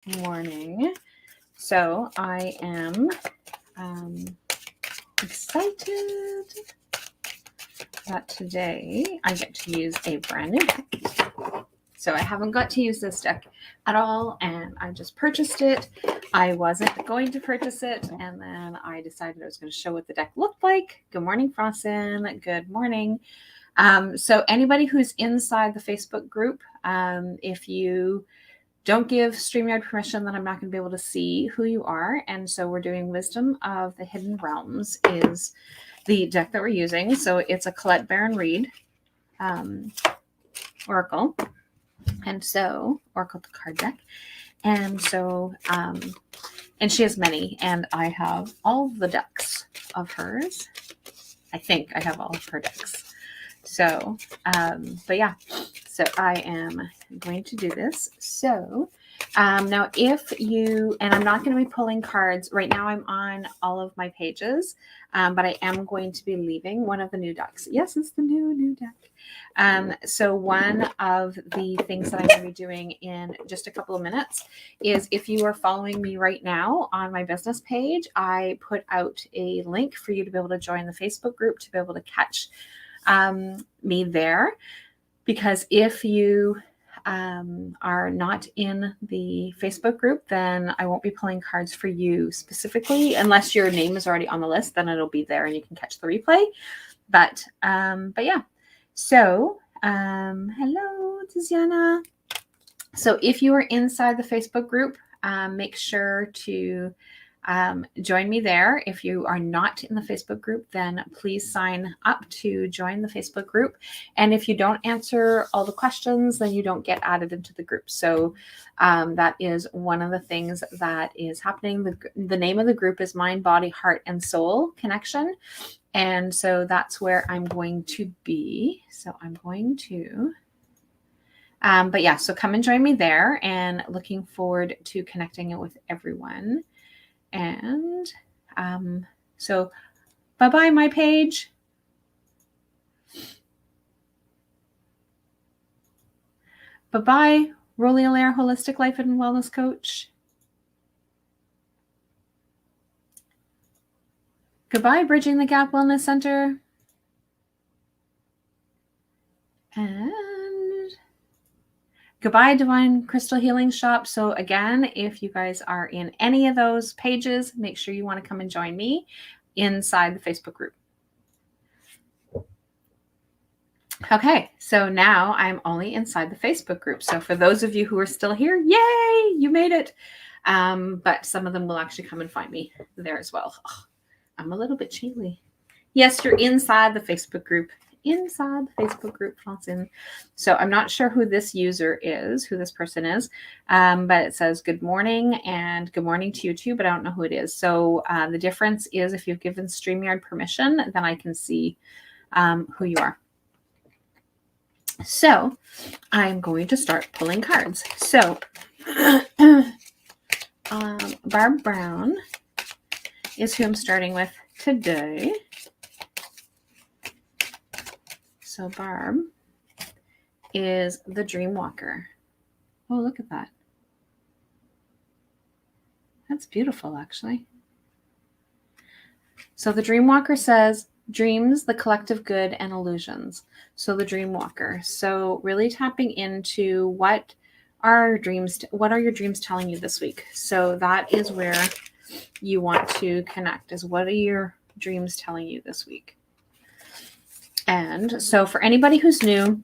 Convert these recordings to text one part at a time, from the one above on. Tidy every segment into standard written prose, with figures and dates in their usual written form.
morning. So I am excited that today I get to use a brand new deck. So I haven't got to use this deck at all, and I just purchased it. I wasn't going to purchase it, and then I decided I was going to show what the deck looked like. Good morning, Frostin. Good morning. So anybody who's inside the Facebook group, if you don't give StreamYard permission, then I'm not going to be able to see who you are. And so we're doing Wisdom of the Hidden Realms is the deck that we're using. So it's a Colette Baron Reed Oracle. And so, Oracle the card deck. And so, and she has many, and I have all the decks of hers. I think I have all of her decks. So, but yeah, so I am going to do this. So, now if you, and I'm not going to be pulling cards right now, I'm on all of my pages, but I am going to be leaving one of the new decks. Yes, it's the new deck. So one of the things that I'm going to be doing in just a couple of minutes is, if you are following me right now on my business page, I put out a link for you to be able to join the Facebook group to be able to catch me there. Because if you are not in the Facebook group, then I won't be pulling cards for you specifically, unless your name is already on the list. Then it'll be there and you can catch the replay. But yeah. So hello, Tiziana. So if you are inside the Facebook group, make sure to join me there. If you are not in the Facebook group, then please sign up to join the Facebook group. And if you don't answer all the questions, then you don't get added into the group. So that is one of the things that is happening. The name of the group is Mind, Body, Heart, and Soul Connection. And so that's where I'm going to be. So I'm going to... but yeah, so come and join me there, and looking forward to connecting with everyone. And so bye-bye, my page. Bye-bye, Rolly Allaire, Holistic Life and Wellness Coach. Goodbye, Bridging the Gap Wellness Center. And goodbye, Divine Crystal Healing Shop. So again, if you guys are in any of those pages, make sure you want to come and join me inside the Facebook group. Okay, so now I'm only inside the Facebook group. So for those of you who are still here, yay, you made it. But some of them will actually come and find me there as well. Oh, I'm a little bit chilly. Yes, you're inside the Facebook group. Inside the Facebook group, Flossin. So I'm not sure who this user is, who this person is, but it says good morning, and good morning to you too, but I don't know who it is. So the difference is, if you've given StreamYard permission, then I can see who you are. So I'm going to start pulling cards. So Barb Brown is who I'm starting with today. So Barb is the Dream Walker. Oh, look at that. That's beautiful, actually. So the Dream Walker says, dreams, the collective good, and illusions. So the Dream Walker. So really tapping into what are your dreams telling you this week? So that is where you want to connect, is what are your dreams telling you this week? And so for anybody who's new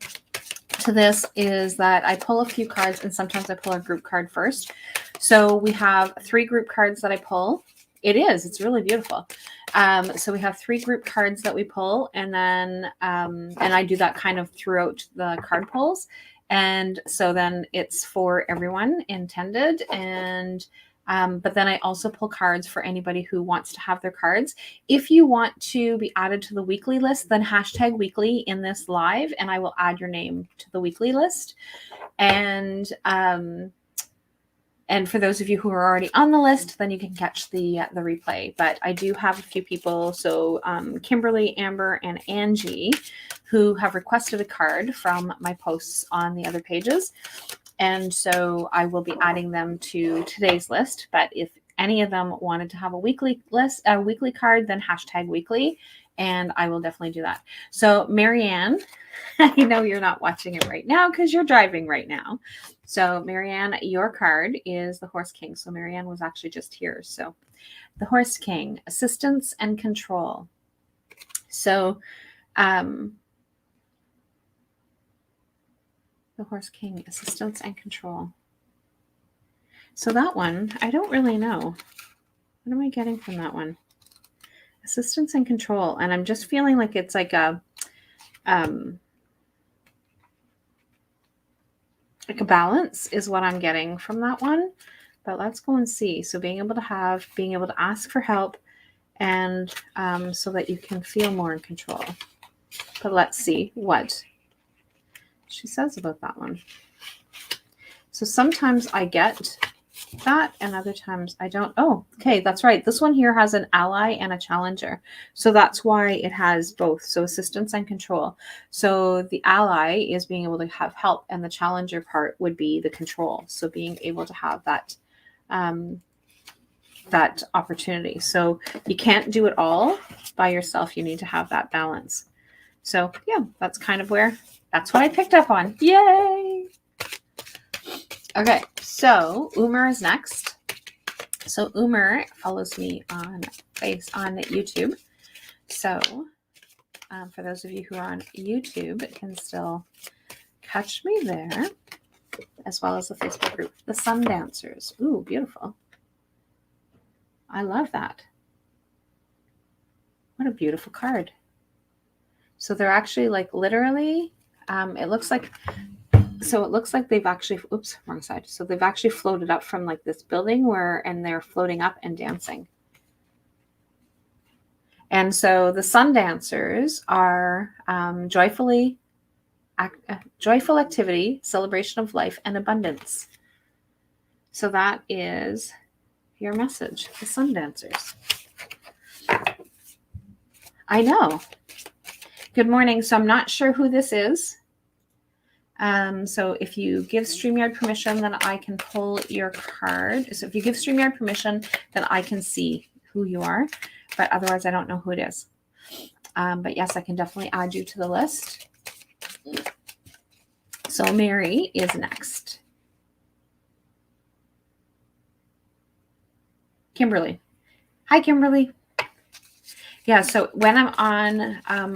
to this, is that I pull a few cards, and sometimes I pull a group card first. So we have 3 group cards that I pull. It's really beautiful. So we have 3 group cards that we pull, and then and I do that kind of throughout the card pulls. And so then it's for everyone intended. And but then I also pull cards for anybody who wants to have their cards. If you want to be added to the weekly list, then hashtag weekly in this live, and I will add your name to the weekly list. And for those of you who are already on the list, then you can catch the replay. But I do have a few people, so Kimberly, Amber, and Angie, who have requested a card from my posts on the other pages. And so I will be adding them to today's list. But if any of them wanted to have a weekly list, a weekly card, then hashtag weekly, and I will definitely do that. So Marianne, I know you're not watching it right now because you're driving right now. So Marianne, your card is the Horse King. So Marianne was actually just here. So the Horse King, assistance and control. So the Horse King, assistance and control. So that one, I don't really know. What am I getting from that one? Assistance and control. And I'm just feeling like it's like a balance is what I'm getting from that one. But let's go and see. So being able to ask for help, and so that you can feel more in control. But let's see what she says about that one. So sometimes I get that and other times I don't. Oh, okay, that's right. This one here has an ally and a challenger. So that's why it has both. So assistance and control. So the ally is being able to have help, and the challenger part would be the control. So being able to have that that opportunity. So you can't do it all by yourself. You need to have that balance. So yeah, that's kind of that's what I picked up on. Yay! Okay, so Umer is next. So Umer follows me on YouTube. So for those of you who are on YouTube, can still catch me there, as well as the Facebook group, The Sun Dancers. Ooh, beautiful. I love that. What a beautiful card. So they're actually like literally, it looks like they've actually, oops, wrong side. So they've actually floated up from like this building and they're floating up and dancing. And so the Sun Dancers are joyful activity, celebration of life, and abundance. So that is your message, the Sun Dancers. I know. Good morning. So I'm not sure who this is. So if you give StreamYard permission, then I can pull your card. So if you give StreamYard permission, then I can see who you are. But otherwise, I don't know who it is. But yes, I can definitely add you to the list. So Mary is next. Kimberly. Hi, Kimberly. Yeah, so when I'm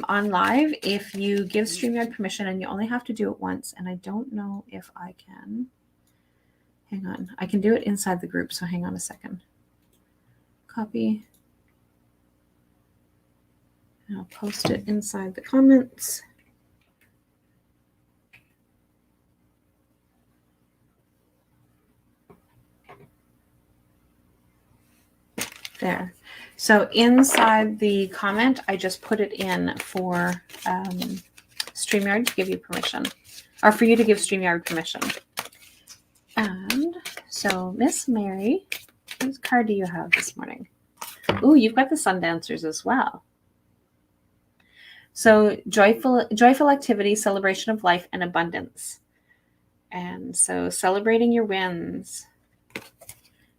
on live, if you give StreamYard permission, and you only have to do it once, and I don't know if I can. Hang on. I can do it inside the group, so hang on a second. Copy. And I'll post it inside the comments. There. So inside the comment, I just put it in for StreamYard to give you permission, or for you to give StreamYard permission. And so Miss Mary, whose card do you have this morning? Ooh, you've got the Sun Dancers as well. So joyful activity, celebration of life, and abundance. And so celebrating your wins.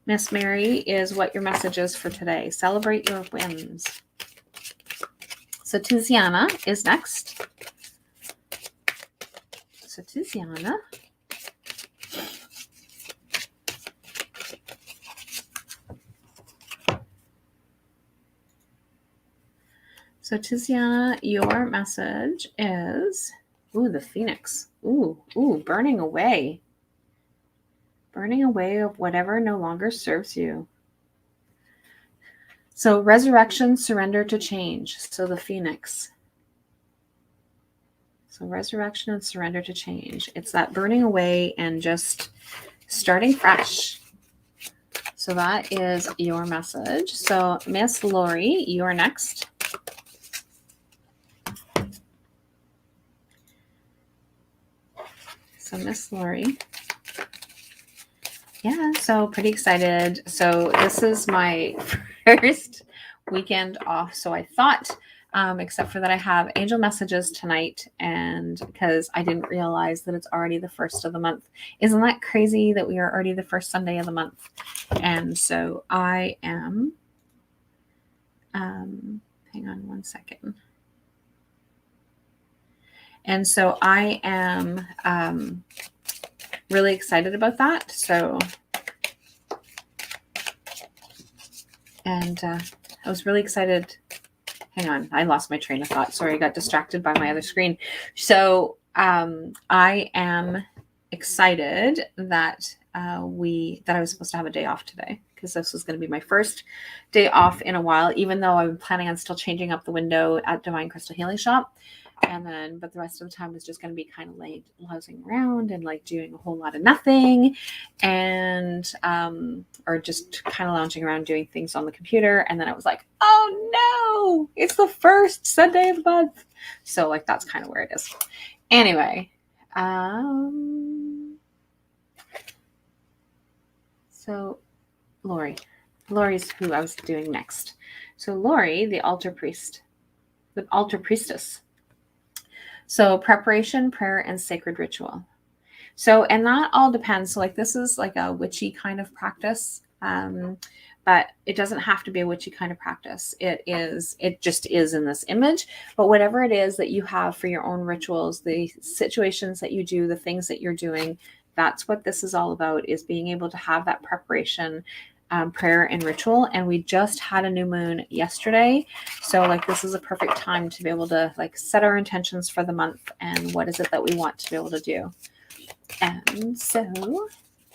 Miss Mary is what your message is for today. Celebrate your wins. So Tiziana is next. So Tiziana. So Tiziana, your message is, ooh, the Phoenix. Ooh, burning away. Burning away of whatever no longer serves you. So resurrection, surrender to change. So the Phoenix. So resurrection and surrender to change. It's that burning away and just starting fresh. So that is your message. So Miss Lori, you're next. So Miss Lori. Yeah, so pretty excited. So this is my first weekend off. So I thought except for that I have angel messages tonight, and because I didn't realize that it's already the first of the month. Isn't that crazy that we are already the first Sunday of the month? And so I am, hang on one second. And so I am really excited about that. So, and I was really excited. Hang on, I lost my train of thought. Sorry, I got distracted by my other screen. So I am excited that I was supposed to have a day off today, because this was going to be my first day off in a while, even though I'm planning on still changing up the window at Divine Crystal Healing Shop. But the rest of the time is just going to be kind of like lounging around and like doing a whole lot of nothing, and or just kind of lounging around doing things on the computer. And then I was like, oh no, it's the first Sunday of the month. So like, that's kind of where it is. Anyway, so Lori's who I was doing next. So Lori, the altar priestess. So preparation, prayer, and sacred ritual. So, and that all depends. So like, this is like a witchy kind of practice. But it doesn't have to be a witchy kind of practice. It just is in this image. But whatever it is that you have for your own rituals, the situations that you do, the things that you're doing, that's what this is all about, is being able to have that preparation, prayer and ritual. And we just had a new moon yesterday. So like, this is a perfect time to be able to like set our intentions for the month and what is it that we want to be able to do. And so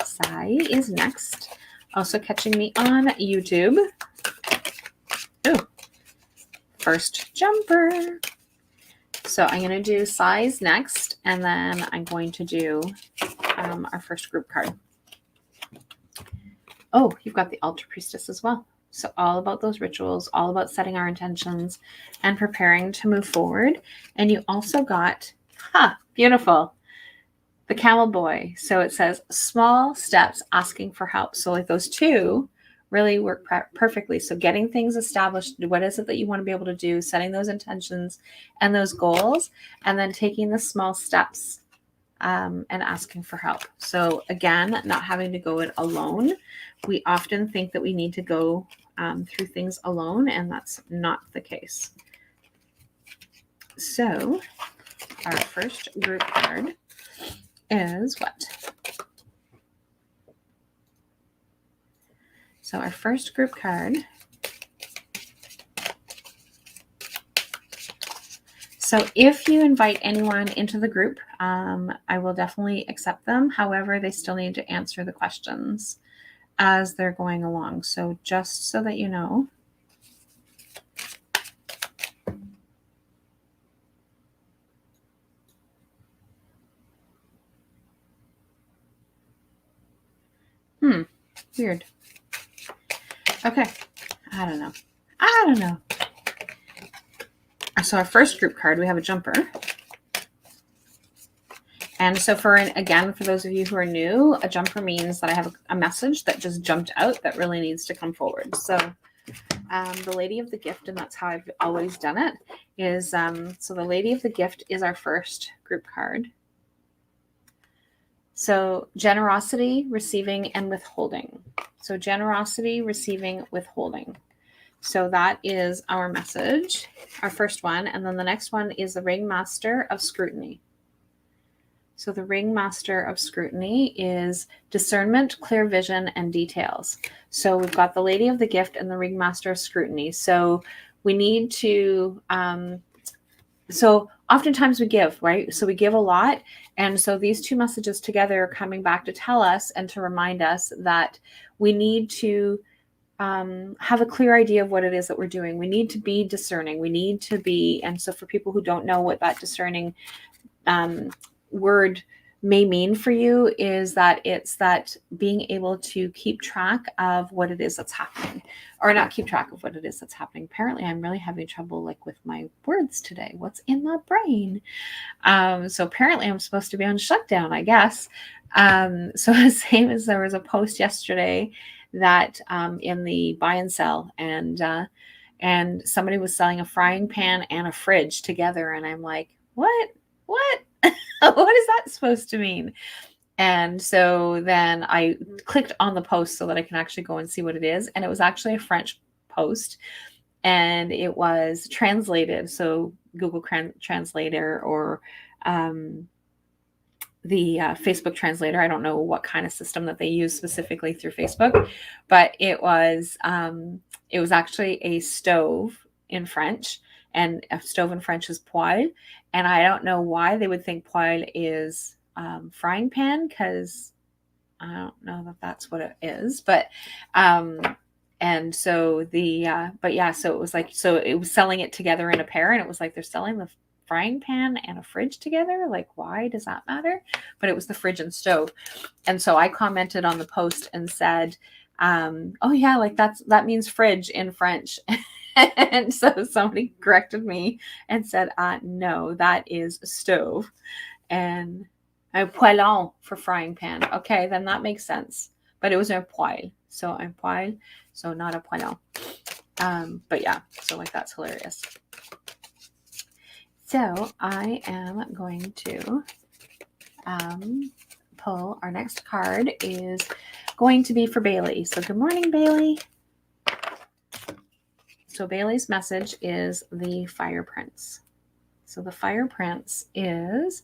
Sai is next. Also catching me on YouTube. Ooh, first jumper. So I'm going to do Sai's next, and then I'm going to do our first group card. Oh, you've got the altar priestess as well. So all about those rituals, all about setting our intentions and preparing to move forward. And you also got, beautiful, the camel boy. So it says small steps, asking for help. So like, those two really work perfectly. So getting things established, what is it that you want to be able to do, setting those intentions and those goals, and then taking the small steps and asking for help. So again, not having to go it alone. We often think that we need to go through things alone, and that's not the case. So our first group card is what? So our first group card. So if you invite anyone into the group, I will definitely accept them. However, they still need to answer the questions as they're going along. So just so that you know. Weird. Okay. I don't know. So our first group card, we have a jumper. And so for those of you who are new, a jumper means that I have a message that just jumped out that really needs to come forward. So the Lady of the Gift, and that's how I've always done it, is so the Lady of the Gift is our first group card. So generosity, receiving, and withholding. So generosity, receiving, withholding. So that is our message, our first one. And then the next one is the Ringmaster of Scrutiny. So the Ringmaster of Scrutiny is discernment, clear vision, and details. So we've got the Lady of the Gift and the Ringmaster of Scrutiny. So we need to, so oftentimes we give, right? So we give a lot. And so these two messages together are coming back to tell us and to remind us that we need to have a clear idea of what it is that we're doing. We need to be discerning. We need to be, and so for people who don't know what that discerning word may mean for you, is that it's that being able to keep track of what it is that's happening, or not keep track of what it is that's happening. Apparently I'm really having trouble like with my words today. What's in my brain? So apparently I'm supposed to be on shutdown, I guess. So the same as there was a post yesterday that in the buy and sell, and and somebody was selling a frying pan and a fridge together. And I'm like, what? What? What is that supposed to mean? And so then I clicked on the post so that I can actually go and see what it is. And it was actually a French post, and it was translated. So Google Translator or the Facebook translator. I don't know what kind of system that they use specifically through Facebook, but it was actually a stove in French, and a stove in French is poêle. And I don't know why they would think poêle is frying pan, because I don't know that that's what it is, but and so but yeah, so it was like, so it was selling it together in a pair, and it was like they're selling the frying pan and a fridge together. Like, why does that matter? But it was the fridge and stove. And so I commented on the post and said, oh yeah, like that means fridge in French. And so somebody corrected me and said, no, that is stove. And a poêlon for frying pan. Okay, then that makes sense. But it was un poêle. So un poêle, so not a poêlon. But yeah, so like that's hilarious. So I am going to pull our next card. Is going to be for Bailey. So good morning, Bailey. So Bailey's message is the Fire Prince. So the Fire Prince is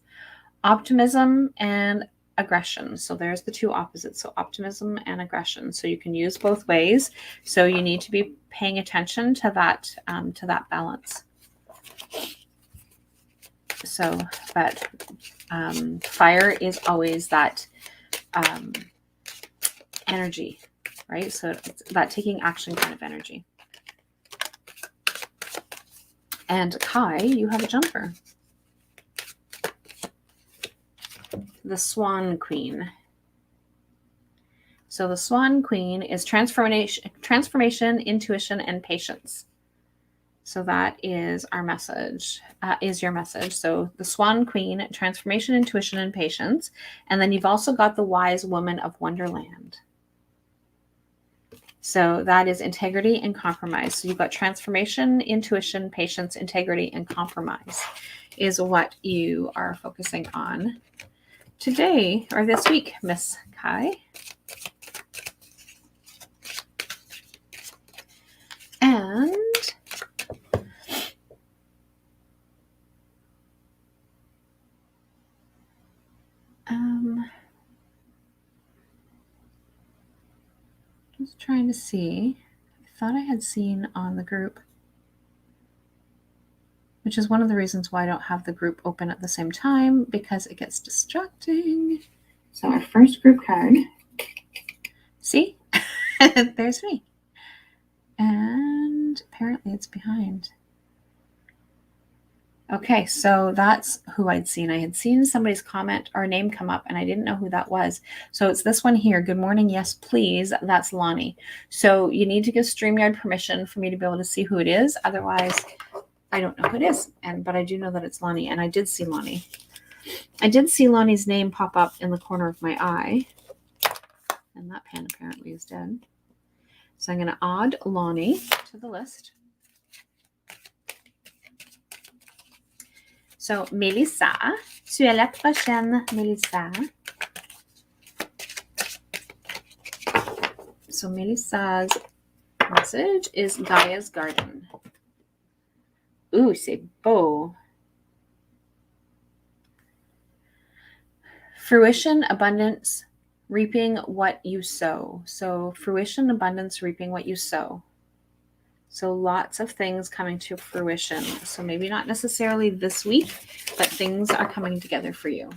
optimism and aggression. So there's the two opposites. So optimism and aggression. So you can use both ways. So you need to be paying attention to that balance. So, but fire is always that energy, right? So it's that taking action kind of energy. And Kai, you have a jumper. The Swan Queen. So the Swan Queen is transformation, intuition, and patience. So that is our message, is your message. So the Swan Queen, transformation, intuition, and patience. And then you've also got the Wise Woman of Wonderland. So that is integrity and compromise. So you've got transformation, intuition, patience, integrity, and compromise is what you are focusing on today or this week, Miss Kai. And just trying to see. I thought I had seen on the group, which is one of the reasons why I don't have the group open at the same time, because it gets distracting. So our first group card. See? There's me. And apparently it's behind. Okay, so that's who I'd seen. I had seen somebody's comment or name come up, and I didn't know who that was. So it's this one here. Good morning. Yes, please. That's Lonnie. So you need to give StreamYard permission for me to be able to see who it is. Otherwise, I don't know who it is. But I do know that it's Lonnie, and I did see Lonnie. I did see Lonnie's name pop up in the corner of my eye. And that pen apparently is dead. So I'm going to add Lonnie to the list. So, Melissa, tu es la prochaine, Melissa. So, Melissa's message is Gaia's Garden. Ooh, c'est beau. Fruition, abundance, reaping what you sow. So, fruition, abundance, reaping what you sow. So lots of things coming to fruition. So maybe not necessarily this week, but things are coming together for you.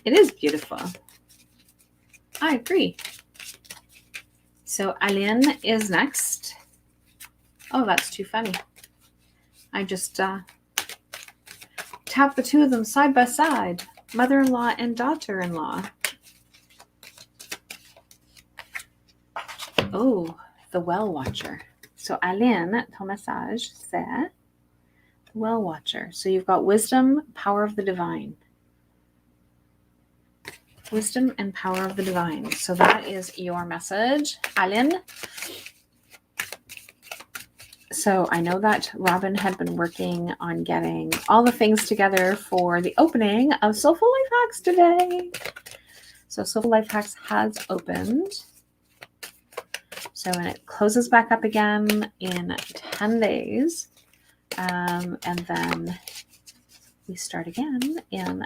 It is beautiful. I agree. So Aline is next. Oh, that's too funny. I just tapped the two of them side by side. Mother-in-law and daughter-in-law. Oh, the Well Watcher. So Aline, ton message, c'est Well Watcher. So you've got wisdom, power of the divine. Wisdom and power of the divine. So that is your message, Aline. So I know that Robin had been working on getting all the things together for the opening of Soulful Life Hacks today. So Soulful Life Hacks has opened. So when it closes back up again in 10 days, and then we start again in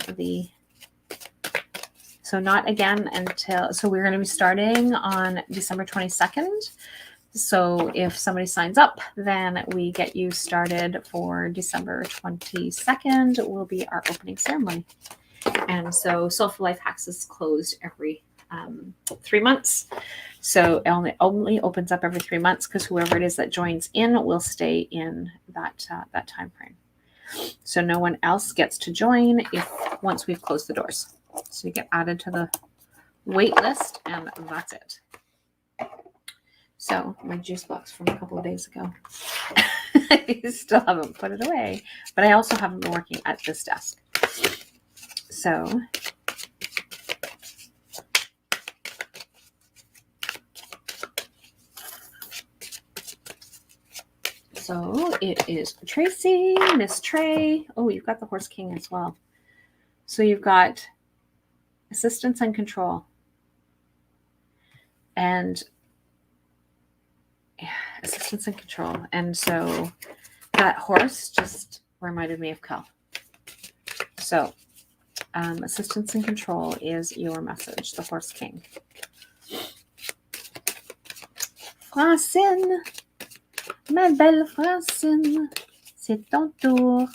so not again until, so we're going to be starting on December 22nd. So if somebody signs up, then we get you started for December 22nd will be our opening ceremony. And so Soulful Life Hacks is closed every 3 months. So it only opens up every 3 months because whoever it is that joins in will stay in that time frame. So no one else gets to join once we've closed the doors. So you get added to the wait list, and that's it. So my juice box from a couple of days ago, I still haven't put it away, but I also haven't been working at this desk. So it is Tracy, Miss Trey. Oh, you've got the Horse King as well. So you've got assistance and control. And assistance and control. And so that horse just reminded me of Kel. So assistance and control is your message, the Horse King. Francine, ma belle Francine, c'est ton tour.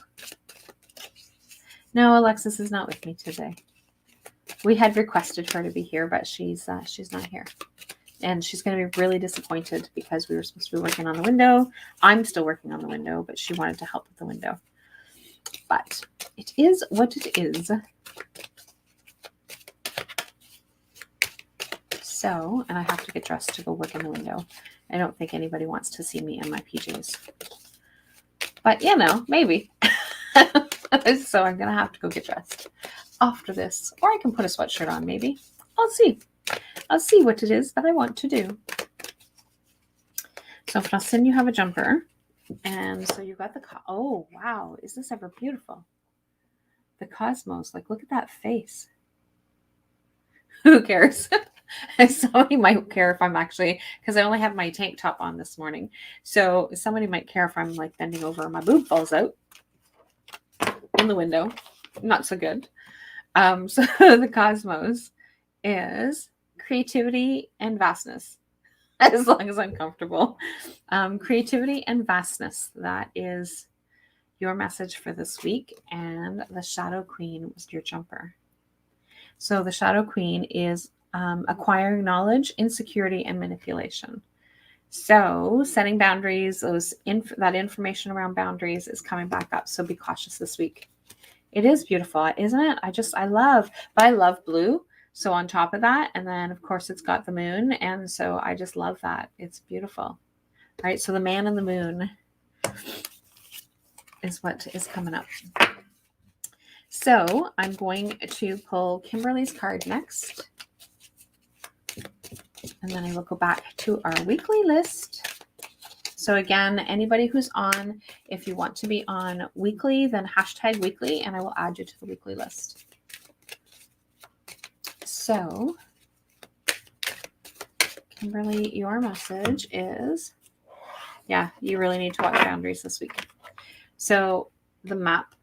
No, Alexis is not with me today. We had requested her to be here, but she's not here. And she's going to be really disappointed because we were supposed to be working on the window. I'm still working on the window, but she wanted to help with the window. But it is what it is. So, and I have to get dressed to go work in the window. I don't think anybody wants to see me in my PJs. But, maybe. So I'm going to have to go get dressed after this. Or I can put a sweatshirt on, maybe. I'll see. I'll see what it is that I want to do. So Francine, you have a jumper. And so you got oh, wow. Is this ever beautiful? The cosmos. Like, look at that face. Who cares? Somebody might care if I'm actually, because I only have my tank top on this morning. So somebody might care if I'm like bending over and my boob falls out in the window. Not so good. So the cosmos is creativity and vastness, as long as I'm comfortable. Creativity and vastness, that is your message for this week. And the Shadow Queen was your jumper. So the Shadow Queen is acquiring knowledge, insecurity, and manipulation. So setting boundaries, that information around boundaries is coming back up. So be cautious this week. It is beautiful, isn't it? I love blue. So on top of that, and then of course it's got the moon. And so I just love that. It's beautiful. All right. So the man and the moon is what is coming up. So I'm going to pull Kimberly's card next. And then I will go back to our weekly list. So again, anybody who's on, if you want to be on weekly, then hashtag weekly, and I will add you to the weekly list. So, Kimberly, your message is, you really need to watch boundaries this week. So the map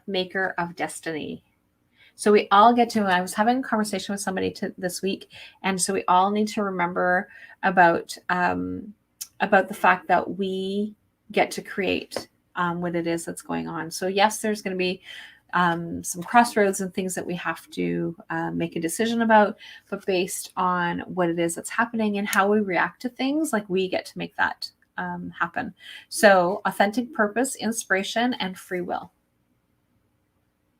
maker of destiny. So we all get to, I was having a conversation with somebody this week, and so we all need to remember about the fact that we get to create what it is that's going on. So yes, there's going to be some crossroads and things that we have to make a decision about, but based on what it is that's happening and how we react to things, like we get to make that happen. So authentic purpose, inspiration, and free will.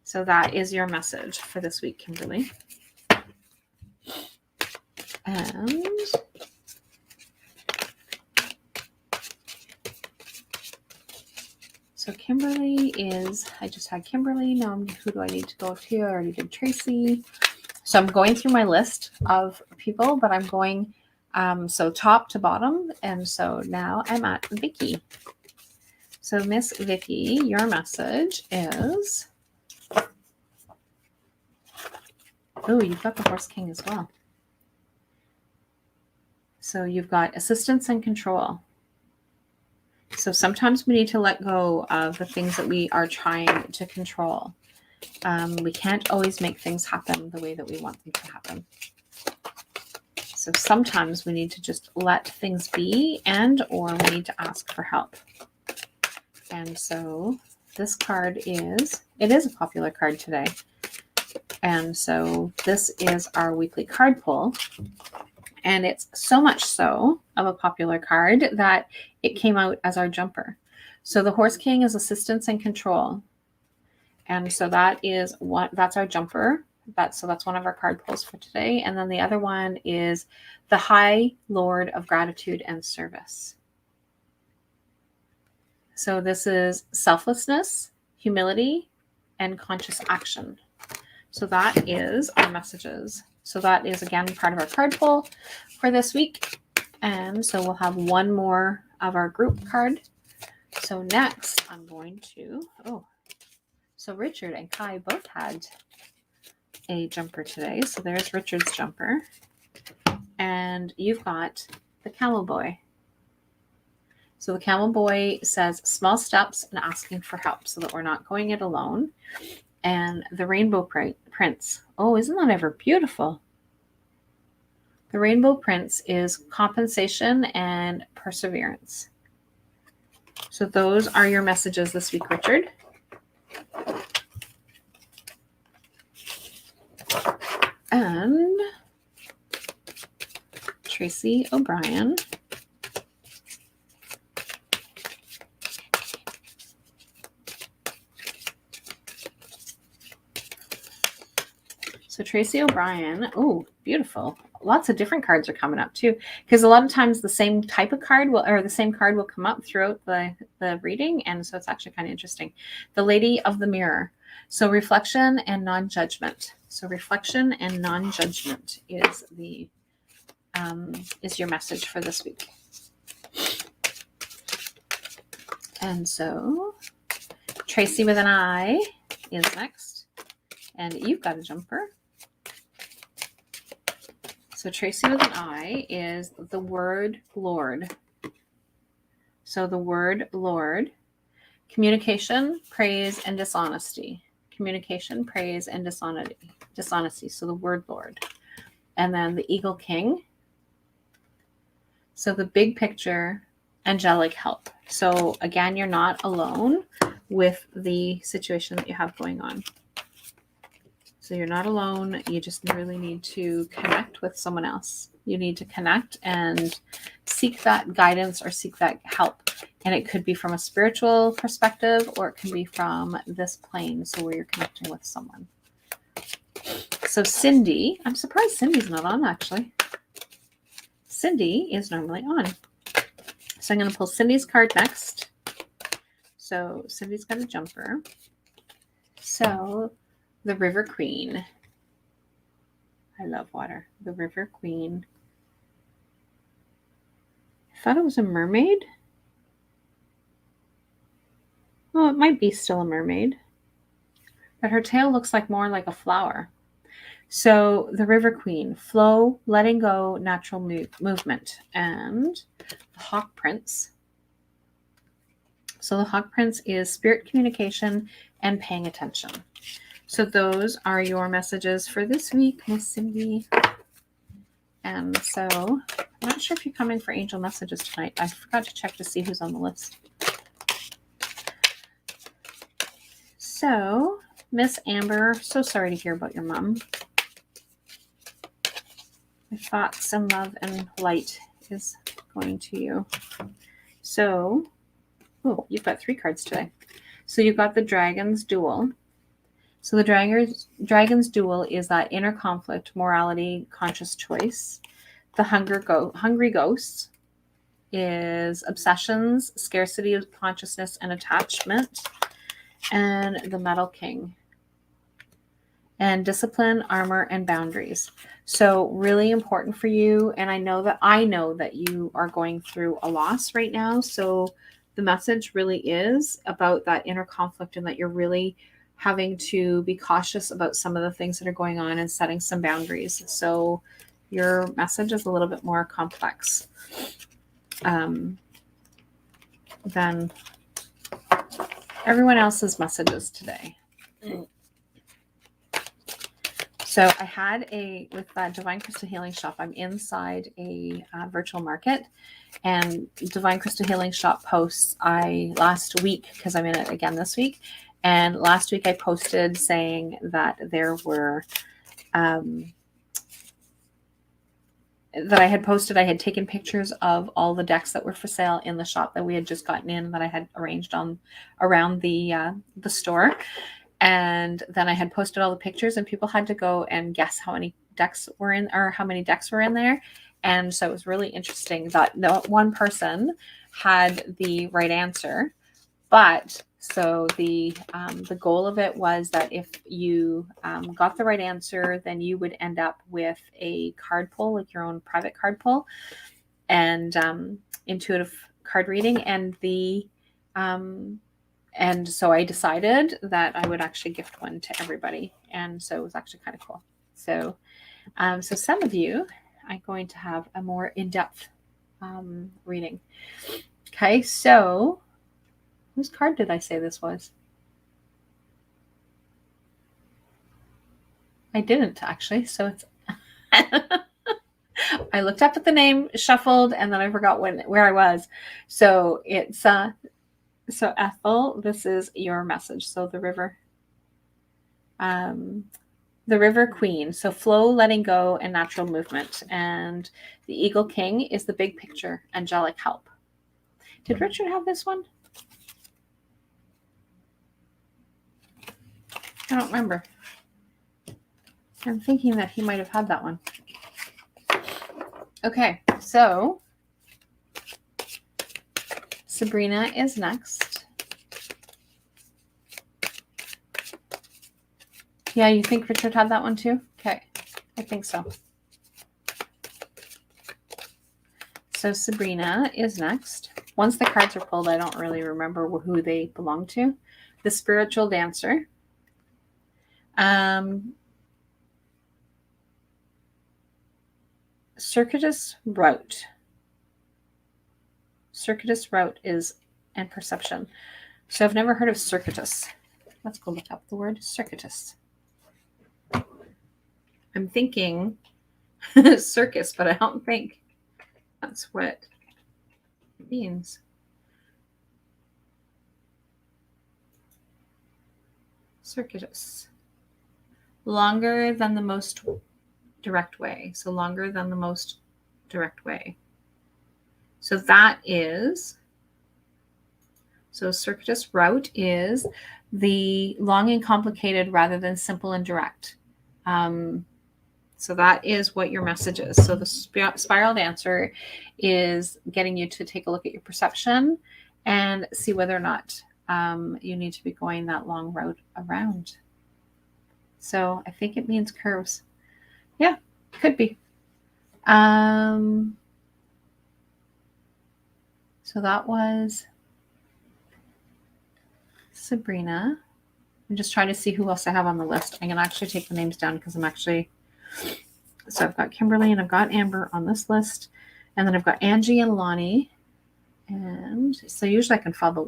So that is your message for this week, Kimberly. And so Kimberly I just had Kimberly. Now who do I need to go to? I already did Tracy. So I'm going through my list of people, but I'm going So top to bottom. And so now I'm at Vicky. So Miss Vicky, your message is, oh, you've got the Horse King as well. So you've got assistance and control. So sometimes we need to let go of the things that we are trying to control. We can't always make things happen the way that we want them to happen. So sometimes we need to just let things be, and or we need to ask for help. And so this card is a popular card today. And so this is our weekly card pull. And it's so much so of a popular card that it came out as our jumper. So the Horse King is assistance and control. And so that's our jumper. That's one of our card pulls for today. And then the other one is the High Lord of Gratitude and Service. So this is selflessness, humility, and conscious action. So that is our messages. So that is, again, part of our card pull for this week. And so we'll have one more of our group card. So next I'm going to, so Richard and Kai both had a jumper today. So there's Richard's jumper. And you've got the Camel Boy. So the Camel Boy says small steps and asking for help so that we're not going it alone. And the Rainbow Prince. Oh, isn't that ever beautiful? The Rainbow Prince is compensation and perseverance. So those are your messages this week, Richard. And Tracy O'Brien. So Tracy O'Brien, oh, beautiful. Lots of different cards are coming up too, because a lot of times the same type of card the same card will come up throughout the reading. And so it's actually kind of interesting. The Lady of the Mirror. So reflection and non-judgment. So reflection and non-judgment is your message for this week. And so Tracy with an I is next. And you've got a jumper. So Tracy with an I is the word Lord. So the word Lord, communication, praise, and dishonesty. Communication, praise, and dishonesty. So the word Lord. And then the Eagle King. So the big picture, angelic help. So again, you're not alone with the situation that you have going on. So you're not alone. You just really need to connect with someone else. You need to connect and seek that guidance or seek that help. And it could be from a spiritual perspective, or it can be from this plane. So where you're connecting with someone. So Cindy, I'm surprised Cindy's not on actually. Cindy is normally on. So I'm going to pull Cindy's card next. So Cindy's got a jumper. So the River Queen. I love water. The River Queen. I thought it was a mermaid. Well, it might be still a mermaid. But her tail looks more like a flower. So the River Queen. Flow, letting go, natural movement. And the Hawk Prince. So the Hawk Prince is spirit communication and paying attention. So those are your messages for this week, Miss Cindy. And so I'm not sure if you're coming for angel messages tonight. I forgot to check to see who's on the list. So Miss Amber, so sorry to hear about your mom. My thoughts and love and light is going to you. So, you've got 3 cards today. So you've got the Dragon's Duel. So the Dragon's Duel is that inner conflict, morality, conscious choice. The Hungry Ghost is obsessions, scarcity of consciousness, and attachment. And the Metal King. and discipline, armor, and boundaries. So really important for you. And I know that you are going through a loss right now. So the message really is about that inner conflict and that you're really having to be cautious about some of the things that are going on and setting some boundaries. So your message is a little bit more complex than everyone else's messages today. So I had with that Divine Crystal Healing Shop, I'm inside a virtual market, and Divine Crystal Healing Shop posts last week, because I'm in it again this week. And last week I posted saying that there were, that I had taken pictures of all the decks that were for sale in the shop that we had just gotten in, that I had arranged around the store. And then I had posted all the pictures, and people had to go and guess how many decks were in there. And so it was really interesting that no one person had the right answer. But so the goal of it was that if you got the right answer, then you would end up with a card pull, like your own private card pull, and intuitive card reading. And so I decided that I would actually gift one to everybody. And so it was actually kind of cool. So some of you, I'm going to have a more in-depth reading. Okay, so whose card did I say this was? I didn't actually. So it's I looked up at the name, shuffled, and then I forgot where I was. So it's so Ethel, this is your message. So the river queen. So flow, letting go, and natural movement. And the eagle king is the big picture, angelic help. Did Richard have this one? I don't remember. I'm thinking that he might have had that one. Okay, so Sabrina is next. Yeah, you think Richard had that one too? Okay, I think so. So Sabrina is next. Once the cards are pulled, I don't really remember who they belong to. The spiritual dancer. Circuitous route. Circuitous route is and perception. So I've never heard of circuitous. Let's go look up the word circuitous. I'm thinking circus, but I don't think that's what it means. Circuitous. Longer than the most direct way. So longer than the most direct way. So that is, so circuitous route is the long and complicated rather than simple and direct. So that is what your message is. So the spiral dancer is getting you to take a look at your perception and see whether or not you need to be going that long route around. So I think it means curves. Yeah, could be. So that was Sabrina. I'm just trying to see who else I have on the list. I'm going to actually take the names down because so I've got Kimberly and I've got Amber on this list. And then I've got Angie and Lonnie. And so usually I can follow the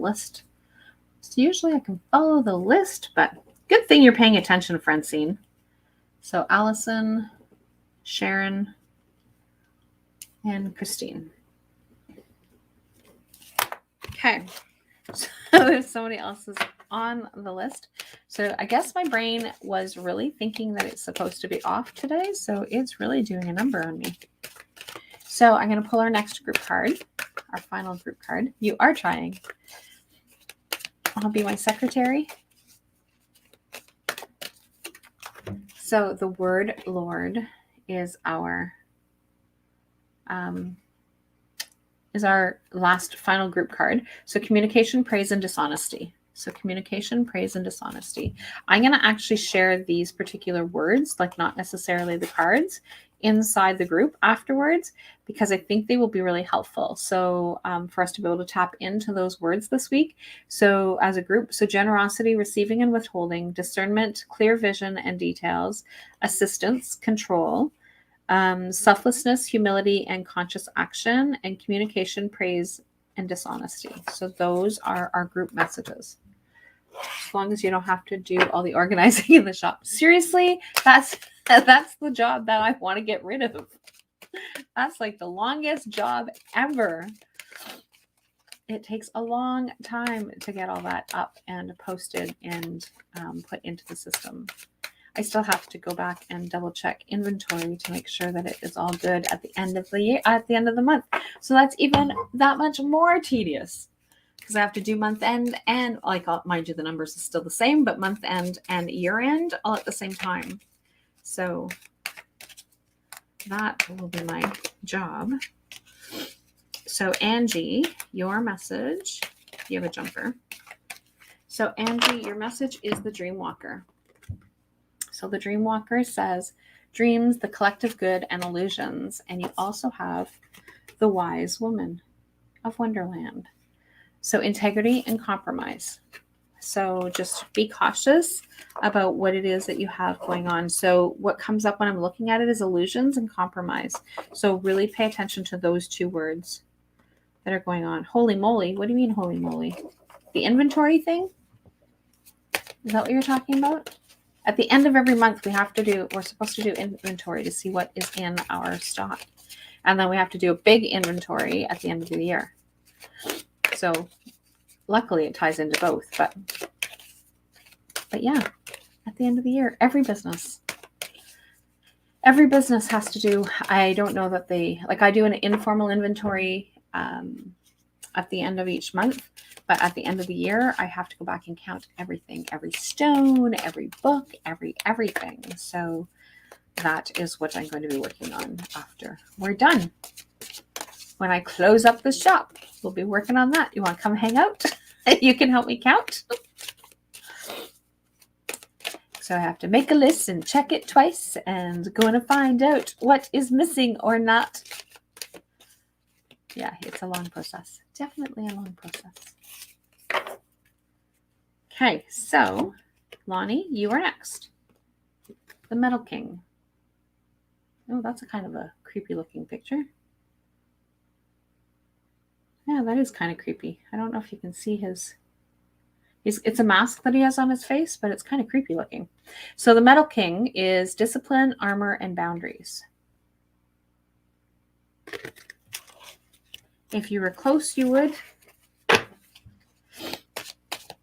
list. But good thing you're paying attention, Francine. So Allison, Sharon, and Christine. Okay. So if somebody else is on the list. So I guess my brain was really thinking that it's supposed to be off today. So it's really doing a number on me. So I'm going to pull our next group card, our final group card. You are trying. I'll be my secretary. So the word Lord is our last final group card. So communication, praise, and dishonesty. So communication, praise, and dishonesty. I'm going to actually share these particular words, like not necessarily the cards, inside the group afterwards, because I think they will be really helpful. So for us to be able to tap into those words this week. So as a group, so generosity, receiving and withholding, discernment, clear vision and details, assistance, control, selflessness, humility, and conscious action, and communication, praise, and dishonesty. So those are our group messages. As long as you don't have to do all the organizing in the shop. Seriously, that's the job that I want to get rid of. That's like the longest job ever. It takes a long time to get all that up and posted and put into the system. I still have to go back and double check inventory to make sure that it is all good at the end of the year, at the end of the month. So that's even that much more tedious, because I have to do month end and, like, mind you, the numbers are still the same, but month end and year end all at the same time. So that will be my job. So Angie, your message, you have a jumper. So Angie, your message is the Dream Walker. So the Dream Walker says dreams, the collective good, and illusions. And you also have the Wise Woman of Wonderland. So integrity and compromise. So just be cautious about what it is that you have going on. So what comes up when I'm looking at it is illusions and compromise. So really pay attention to those two words that are going on. Holy moly. What do you mean, holy moly? The inventory thing? Is that what you're talking about? At the end of every month, we're supposed to do inventory to see what is in our stock. And then we have to do a big inventory at the end of the year. So luckily it ties into both, but yeah, at the end of the year, every business has to do, I don't know that I do an informal inventory at the end of each month, but at the end of the year, I have to go back and count everything, every stone, every book, everything. So that is what I'm going to be working on after we're done. When I close up the shop, we'll be working on that. You want to come hang out? You can help me count. So I have to make a list and check it twice and go and find out what is missing or not. Yeah, it's a long process. Definitely a long process. Okay, so Lonnie, you are next. The Metal King. Oh, that's a kind of a creepy looking picture. Yeah, that is kind of creepy. I don't know if you can see it's a mask that he has on his face, but it's kind of creepy looking. So the Metal King is discipline, armor, and boundaries. If you were close, you would.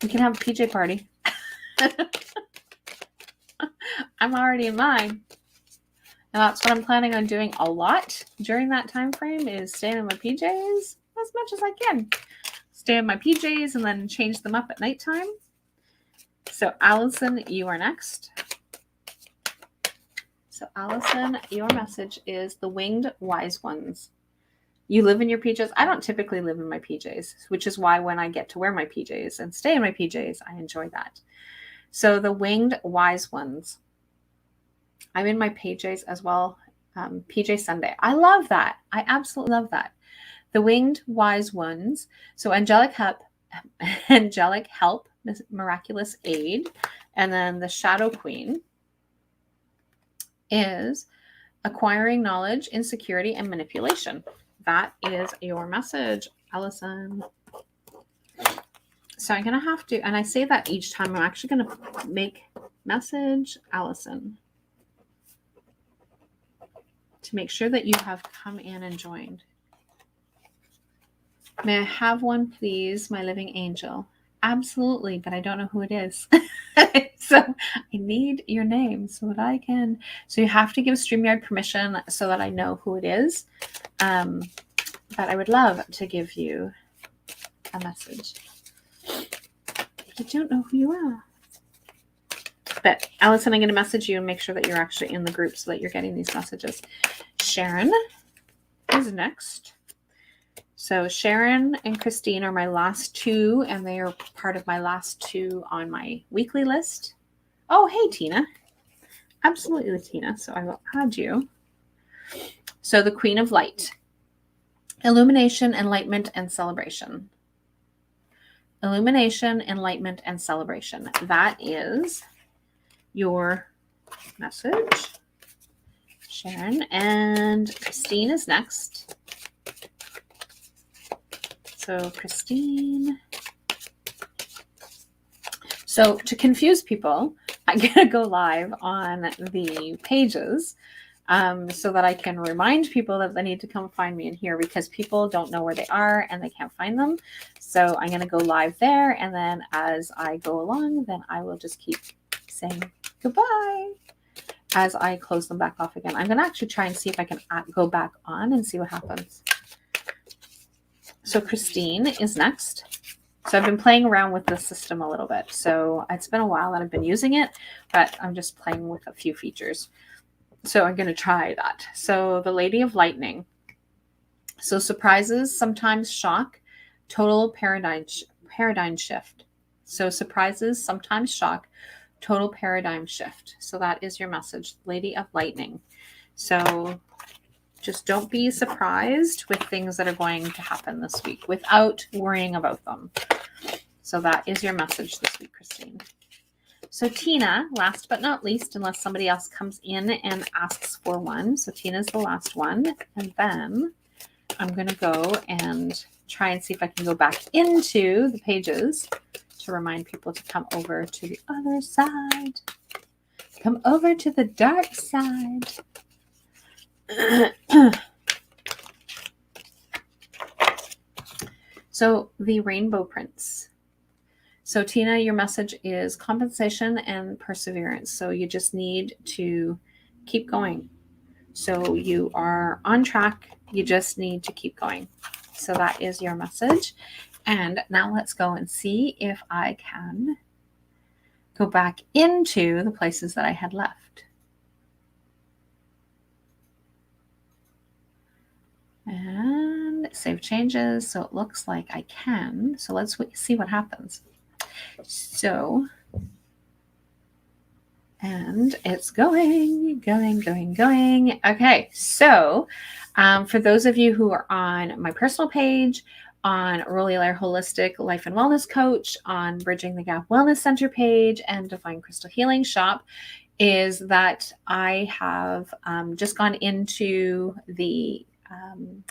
We can have a PJ party. I'm already in mine. And that's what I'm planning on doing a lot during that time frame, is staying in my PJs as much as I can. Stay in my PJs and then change them up at nighttime. So Allison, you are next. So Allison, your message is the Winged Wise Ones. You live in your PJs. I don't typically live in my PJs, which is why when I get to wear my PJs and stay in my PJs, I enjoy that. So the Winged Wise Ones. I'm in my PJs as well. PJ Sunday. I love that. I absolutely love that. The Winged Wise Ones. So angelic help, miraculous aid. And then the Shadow Queen is acquiring knowledge, insecurity, and manipulation. That is your message, Allison. So I'm going to have to, and I say that each time, I'm actually going to make message Allison to make sure that you have come in and joined. May I have one, please, my living angel? Absolutely, but I don't know who it is. So I need your name so that I can. So you have to give StreamYard permission so that I know who it is. But I would love to give you a message. I don't know who you are. But Allison, I'm going to message you and make sure that you're actually in the group so that you're getting these messages. Sharon is next. So Sharon and Christine are my last two, and they are part of my last two on my weekly list. Oh, hey, Tina. Absolutely, Tina. So I will add you. So the Queen of Light. Illumination, enlightenment, and celebration. Illumination, enlightenment, and celebration. That is your message. Sharon and Christine is next. So Christine. So to confuse people, I'm going to go live on the pages so that I can remind people that they need to come find me in here, because people don't know where they are and they can't find them. So I'm going to go live there. And then as I go along, then I will just keep saying goodbye as I close them back off again. I'm going to actually try and see if I can go back on and see what happens. So Christine is next. So I've been playing around with the system a little bit. So it's been a while that I've been using it, but I'm just playing with a few features. So I'm going to try that. So the Lady of Lightning. So surprises sometimes shock, total paradigm shift. So surprises sometimes shock, total paradigm shift. So that is your message, Lady of Lightning. So just don't be surprised with things that are going to happen this week without worrying about them. So that is your message this week, Christine. So Tina, last but not least, unless somebody else comes in and asks for one. So Tina's the last one. And then I'm going to go and try and see if I can go back into the pages to remind people to come over to the other side. Come over to the dark side. So the Rainbow Prince. So Tina, your message is compensation and perseverance. So you just need to keep going. So you are on track. You just need to keep going. So that is your message. And now let's go and see if I can go back into the places that I had left. And save changes. So it looks like I can. So let's see what happens. So, and it's going. Okay, so for those of you who are on my personal page, on Rolly Lair Holistic Life and Wellness Coach, on Bridging the Gap Wellness Center page, and Divine Crystal Healing Shop, is that I have just gone into the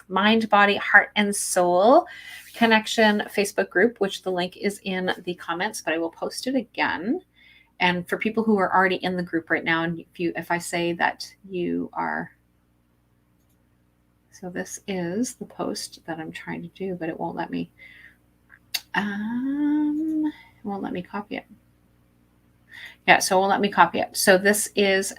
Mind, Body, Heart, and Soul Connection Facebook group, which the link is in the comments, but I will post it again. And for people who are already in the group right now, and if I say that you are, so this is the post that I'm trying to do, but it won't let me, copy it. Yeah, so it won't let me copy it. So this is,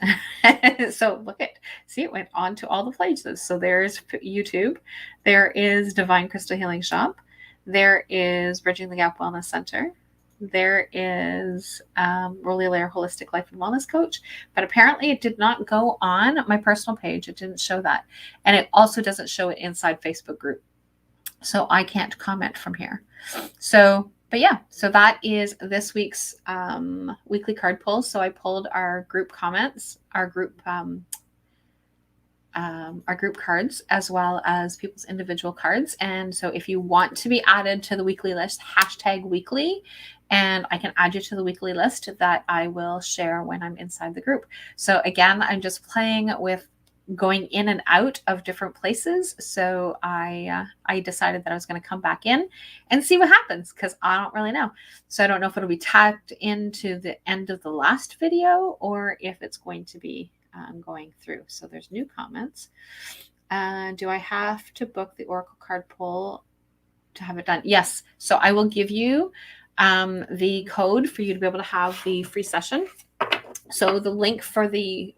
so look at, see, it went on to all the places. So there's YouTube, there is Divine Crystal Healing Shop, there is Bridging the Gap Wellness Center, there is Rolly Lair Holistic Life and Wellness Coach, but apparently it did not go on my personal page. It didn't show that. And it also doesn't show it inside Facebook group. So I can't comment from here. So, but yeah, so that is this week's weekly card pull. So I pulled our group comments, our group cards, as well as people's individual cards. And so if you want to be added to the weekly list, #weekly, and I can add you to the weekly list that I will share when I'm inside the group. So again, I'm just playing with going in and out of different places. So I decided that I was going to come back in and see what happens, because I don't really know. So I don't know if it'll be tagged into the end of the last video or if it's going to be going through. So there's new comments. Do I have to book the Oracle card pull to have it done? Yes. So I will give you the code for you to be able to have the free session. So the link for the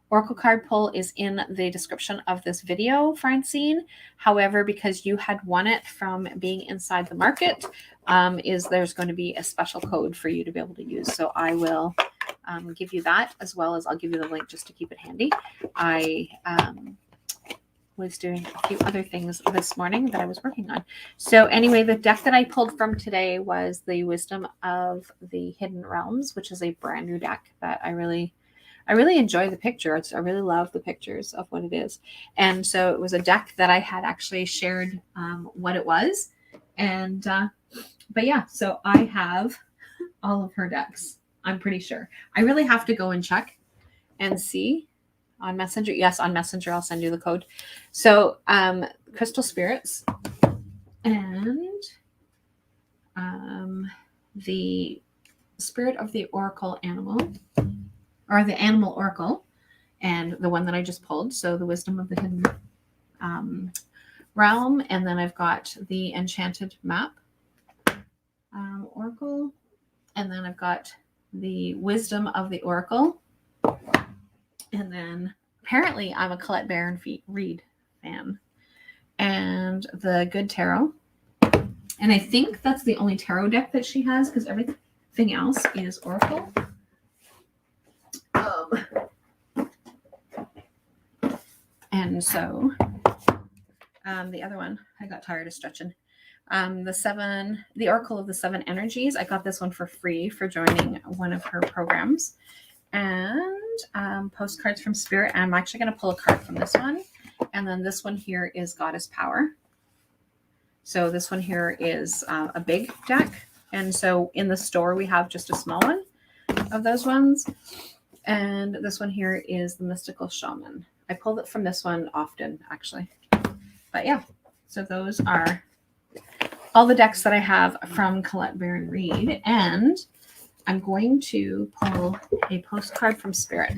Oracle card pull is in the description of this video, Francine. However, because you had won it from being inside the market, there's going to be a special code for you to be able to use. So I will give you that, as well as I'll give you the link just to keep it handy. I was doing a few other things this morning that I was working on. So anyway, the deck that I pulled from today was the Wisdom of the Hidden Realms, which is a brand new deck that I really enjoy the picture. I really love the pictures of what it is. And so it was a deck that I had actually shared what it was. And, but yeah, so I have all of her decks, I'm pretty sure. I really have to go and check and see on Messenger. Yes, on Messenger, I'll send you the code. So Crystal Spirits and the Spirit of the Oracle Animal, or the Animal Oracle, and the one that I just pulled. So the Wisdom of the Hidden Realm. And then I've got the Enchanted Map Oracle. And then I've got the Wisdom of the Oracle. And then apparently I'm a Colette Baron Reid fan. And the Good Tarot. And I think that's the only tarot deck that she has, because everything else is Oracle. And so the other one, I got tired of stretching. The Oracle of the Seven Energies. I got this one for free for joining one of her programs. And Postcards from Spirit. I'm actually going to pull a card from this one. And then this one here is Goddess Power. So this one here is a big deck. And so in the store, we have just a small one of those ones. And this one here is the Mystical Shaman. I pulled it from this one often, actually. But yeah, so those are all the decks that I have from Colette Baron Reid. And I'm going to pull a postcard from Spirit.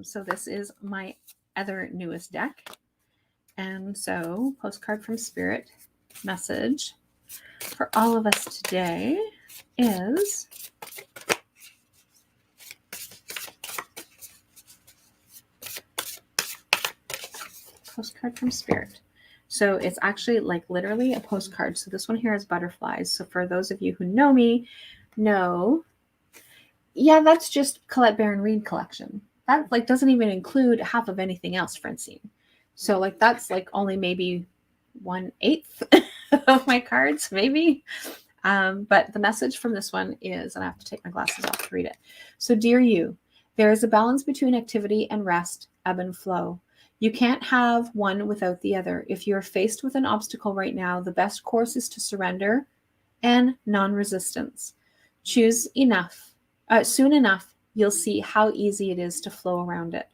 So this is my other newest deck. And so postcard from Spirit message for all of us today is postcard from Spirit. So it's actually like literally a postcard. So this one here is butterflies. So for those of you who know me, yeah, that's just Colette Baron Reid collection. That like doesn't even include half of anything else, Francine. So like that's like only maybe 1/8 of my cards, maybe. But the message from this one is, and I have to take my glasses off to read it. So dear you, there is a balance between activity and rest, ebb and flow. You can't have one without the other. If you are faced with an obstacle right now, the best course is to surrender and non-resistance. Choose enough. Soon enough, you'll see how easy it is to flow around it.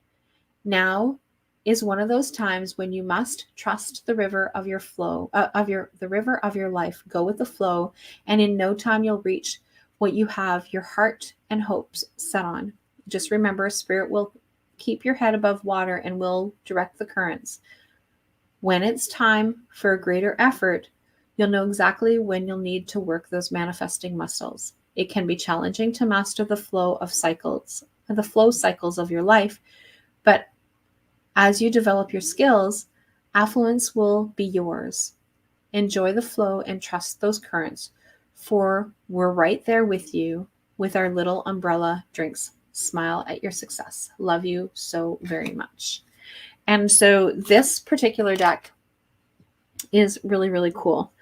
Now is one of those times when you must trust the river of your flow, the river of your life. Go with the flow, and in no time you'll reach what you have your heart and hopes set on. Just remember, Spirit will keep your head above water and will direct the currents. When it's time for a greater effort, you'll know exactly when you'll need to work those manifesting muscles. It can be challenging to master the flow cycles of your life, but as you develop your skills, affluence will be yours. Enjoy the flow and trust those currents, for we're right there with you with our little umbrella drinks. Smile at your success. Love you so very much. And so this particular deck is really, really cool.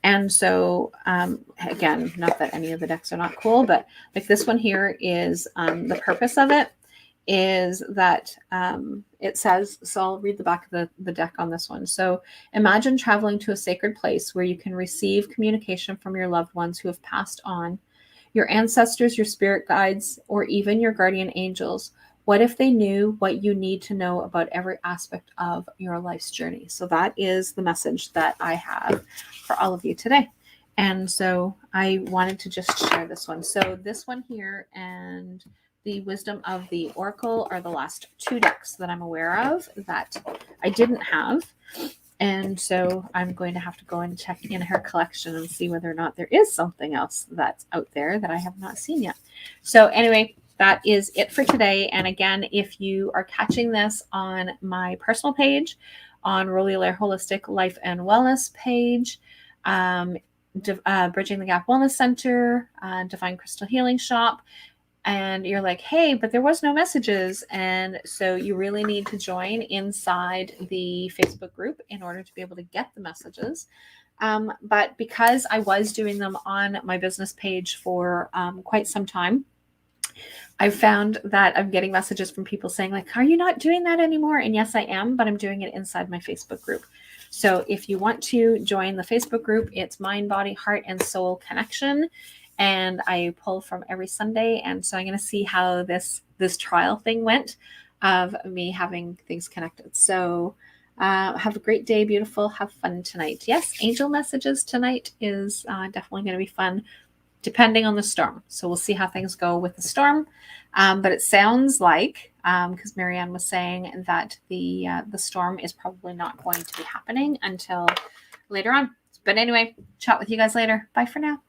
And so, again, not that any of the decks are not cool, but like this one here is the purpose of it is that it says, so I'll read the back of the deck on this one. So imagine traveling to a sacred place where you can receive communication from your loved ones who have passed on, your ancestors, your spirit guides, or even your guardian angels. What if they knew what you need to know about every aspect of your life's journey? So that is the message that I have for all of you today. And so I wanted to just share this one. So this one here and the Wisdom of the Oracle are the last two decks that I'm aware of that I didn't have. And so I'm going to have to go and check in her collection and see whether or not there is something else that's out there that I have not seen yet. So anyway, that is it for today. And again, if you are catching this on my personal page, on Roly Allaire Holistic Life and Wellness page, Bridging the Gap Wellness Center, Divine Crystal Healing Shop, and you're like, hey, but there was no messages. And so you really need to join inside the Facebook group in order to be able to get the messages. But because I was doing them on my business page for quite some time, I've found that I'm getting messages from people saying like, are you not doing that anymore? And yes, I am, but I'm doing it inside my Facebook group. So if you want to join the Facebook group, it's Mind, Body, Heart, and Soul Connection. And I pull from every Sunday. And so I'm going to see how this trial thing went of me having things connected. So have a great day, beautiful. Have fun tonight. Yes, angel messages tonight is definitely going to be fun, depending on the storm. So we'll see how things go with the storm. But it sounds like, because Marianne was saying that the storm is probably not going to be happening until later on. But anyway, chat with you guys later. Bye for now.